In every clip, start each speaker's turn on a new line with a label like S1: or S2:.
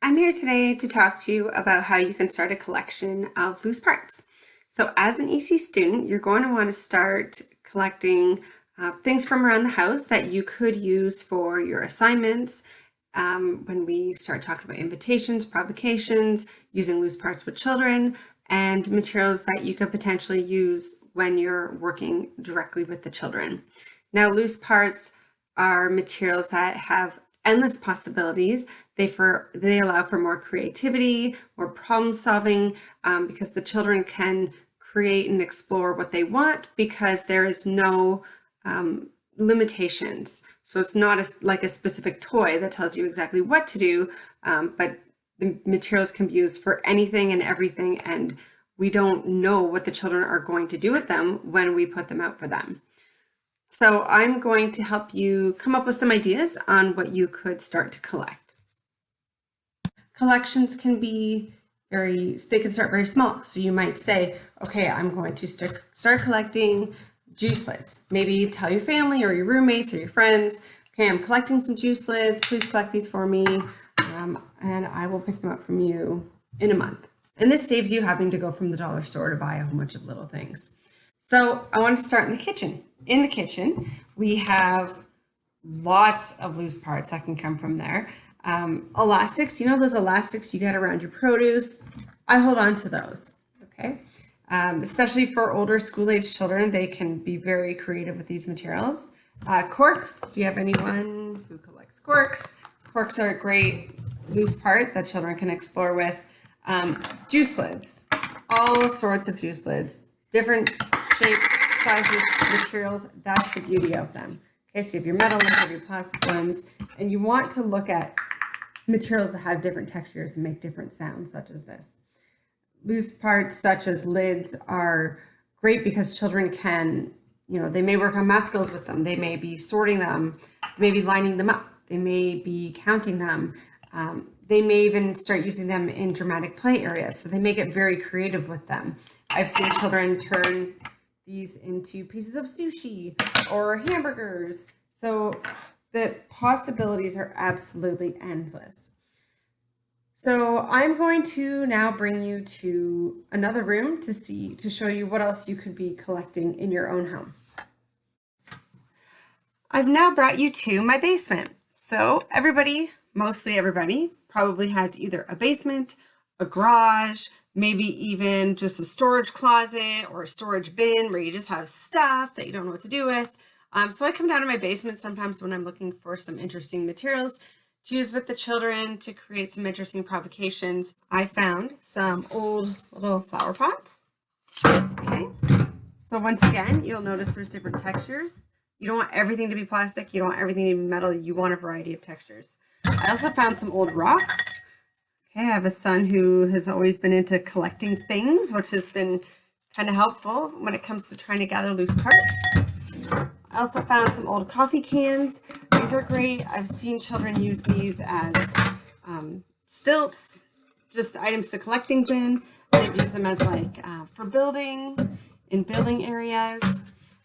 S1: I'm here today to talk to you about how you can start a collection of loose parts. So as an EC student, you're going to want to start collecting things from around the house that you could use for your assignments. When we start talking about invitations, provocations, using loose parts with children, and materials that you could potentially use when you're working directly with the children. Now, loose parts are materials that have endless possibilities. They allow for more creativity, more problem solving, because the children can create and explore what they want because there is no limitations. So it's not like a specific toy that tells you exactly what to do, but the materials can be used for anything and everything, and we don't know what the children are going to do with them when we put them out for them. So I'm going to help you come up with some ideas on what you could start to collect. Collections can be they can start very small. So you might say, okay, I'm going to start collecting juice lids. Maybe tell your family or your roommates or your friends, okay, I'm collecting some juice lids. Please collect these for me. And I will pick them up from you in a month. And this saves you having to go from the dollar store to buy a whole bunch of little things. So I want to start in the kitchen. In the kitchen, we have lots of loose parts that can come from there. Elastics, you know those elastics you get around your produce? I hold on to those, okay? Especially for older school-age children, they can be very creative with these materials. Corks, if you have anyone who collects corks, corks are a great loose part that children can explore with. Juice lids, all sorts of juice lids, different shapes, sizes, materials. That's the beauty of them. Okay, so you have your metal ones, you have your plastic ones, and you want to look at materials that have different textures and make different sounds, such as this. Loose parts such as lids are great because children can, they may work on math skills with them. They may be sorting them. They may be lining them up. They may be counting them. They may even start using them in dramatic play areas. So they may get very creative with them. I've seen children turn these into pieces of sushi or hamburgers. So the possibilities are absolutely endless. So I'm going to now bring you to another room to show you what else you could be collecting in your own home. I've now brought you to my basement. So mostly everybody, probably has either a basement, a garage, maybe even just a storage closet or a storage bin where you just have stuff that you don't know what to do with. So I come down to my basement sometimes when I'm looking for some interesting materials to use with the children to create some interesting provocations. I found some old little flower pots. Okay. So once again, you'll notice there's different textures. You don't want everything to be plastic. You don't want everything to be metal. You want a variety of textures. I also found some old rocks. Okay, I have a son who has always been into collecting things, which has been kind of helpful when it comes to trying to gather loose parts. I also found some old coffee cans. These are great. I've seen children use these as stilts, just items to collect things in. They've used them as for building, in building areas.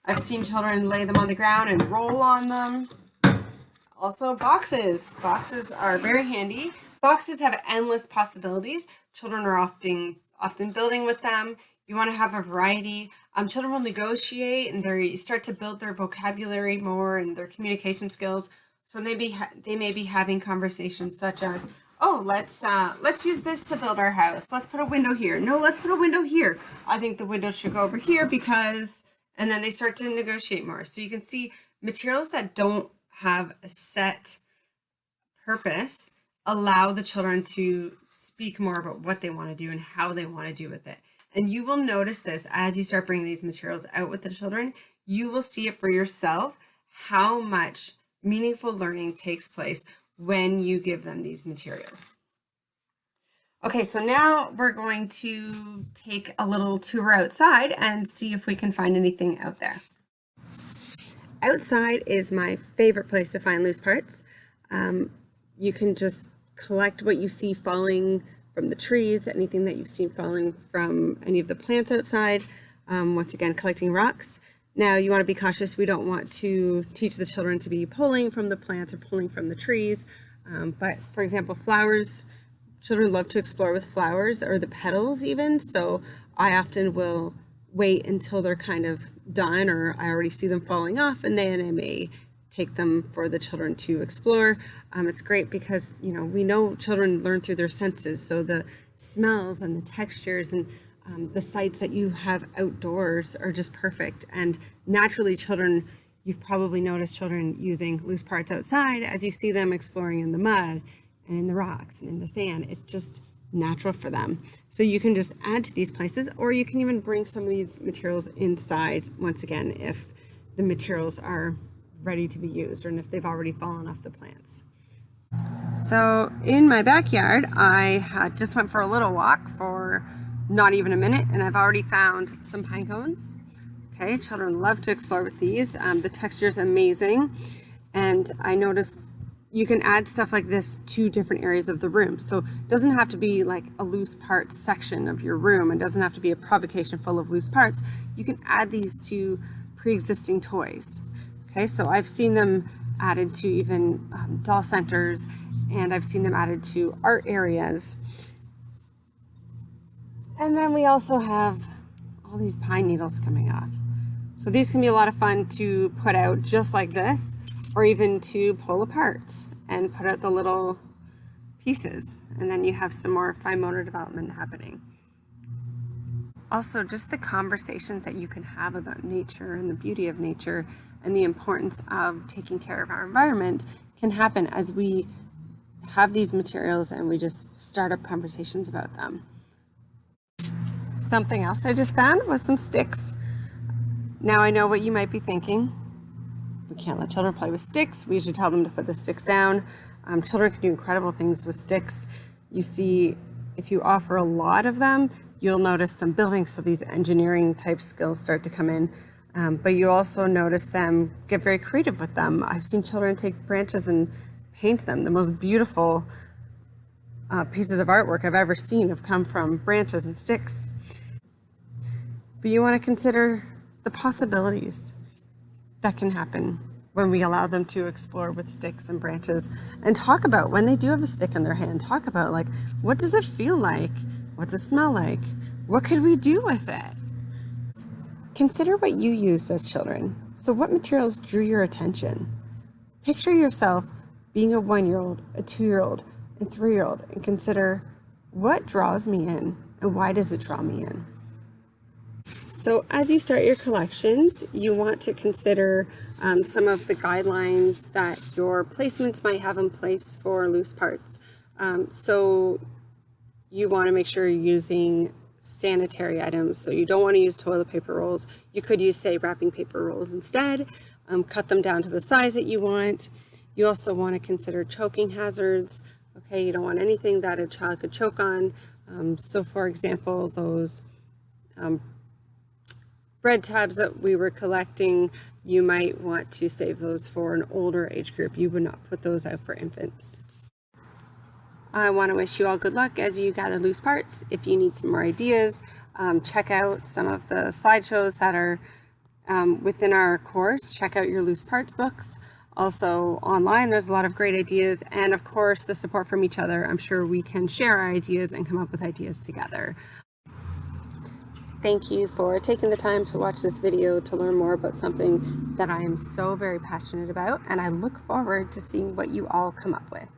S1: I've seen children lay them on the ground and roll on them. Also boxes. Boxes are very handy. Boxes have endless possibilities. Children are often building with them. You want to have a variety. Children will negotiate and they start to build their vocabulary more and their communication skills. So they may be having conversations such as, oh, let's use this to build our house. Let's put a window here. No, let's put a window here. I think the window should go over here because, and then they start to negotiate more. So you can see materials that don't have a set purpose allow the children to speak more about what they want to do and how they want to do with it. And you will notice this as you start bringing these materials out with the children. You will see it for yourself how much meaningful learning takes place when you give them these materials. Okay, so now we're going to take a little tour outside and see if we can find anything out there. Outside is my favorite place to find loose parts. You can just collect what you see falling from the trees, anything that you've seen falling from any of the plants outside. Once again, collecting rocks. Now you want to be cautious. We don't want to teach the children to be pulling from the plants or pulling from the trees. But for example, flowers, children love to explore with flowers or the petals even, so I often will wait until they're kind of done or I already see them falling off, and then I may take them for the children to explore. It's great because, you know, we know children learn through their senses, so the smells and the textures and the sights that you have outdoors are just perfect. And naturally children, you've probably noticed children using loose parts outside as you see them exploring in the mud and in the rocks and in the sand. It's just natural for them. So you can just add to these places, or you can even bring some of these materials inside once again if the materials are ready to be used or if they've already fallen off the plants. So in my backyard, I just went for a little walk for not even a minute, and I've already found some pine cones. Okay, children love to explore with these. The texture is amazing, and I noticed you can add stuff like this to different areas of the room. So it doesn't have to be like a loose parts section of your room. It doesn't have to be a provocation full of loose parts. You can add these to pre-existing toys. Okay, so I've seen them added to even doll centers, and I've seen them added to art areas. And then we also have all these pine needles coming off. So these can be a lot of fun to put out just like this, or even to pull apart and put out the little pieces. And then you have some more fine motor development happening. Also, just the conversations that you can have about nature and the beauty of nature and the importance of taking care of our environment can happen as we have these materials and we just start up conversations about them. Something else I just found was some sticks. Now I know what you might be thinking. We can't let children play with sticks. We usually tell them to put the sticks down. Children can do incredible things with sticks. You see, if you offer a lot of them, you'll notice some building, so these engineering type skills start to come in. But you also notice them get very creative with them. I've seen children take branches and paint them. The most beautiful pieces of artwork I've ever seen have come from branches and sticks. But you want to consider the possibilities that can happen when we allow them to explore with sticks and branches, and talk about when they do have a stick in their hand, talk about like, what does it feel like? What's it smell like? What could we do with it? Consider what you used as children. So what materials drew your attention? Picture yourself being a 1-year-old, a 2-year-old, and 3-year-old, and consider what draws me in and why does it draw me in? So as you start your collections, you want to consider some of the guidelines that your placements might have in place for loose parts. So you want to make sure you're using sanitary items. So you don't want to use toilet paper rolls. You could use, say, wrapping paper rolls instead. Cut them down to the size that you want. You also want to consider choking hazards. Okay, you don't want anything that a child could choke on. So for example, those bread tabs that we were collecting, you might want to save those for an older age group. You would not put those out for infants. I want to wish you all good luck as you gather loose parts. If you need some more ideas, check out some of the slideshows that are within our course. Check out your loose parts books. Also online, there's a lot of great ideas, and of course the support from each other. I'm sure we can share our ideas and come up with ideas together. Thank you for taking the time to watch this video to learn more about something that I am so very passionate about, and I look forward to seeing what you all come up with.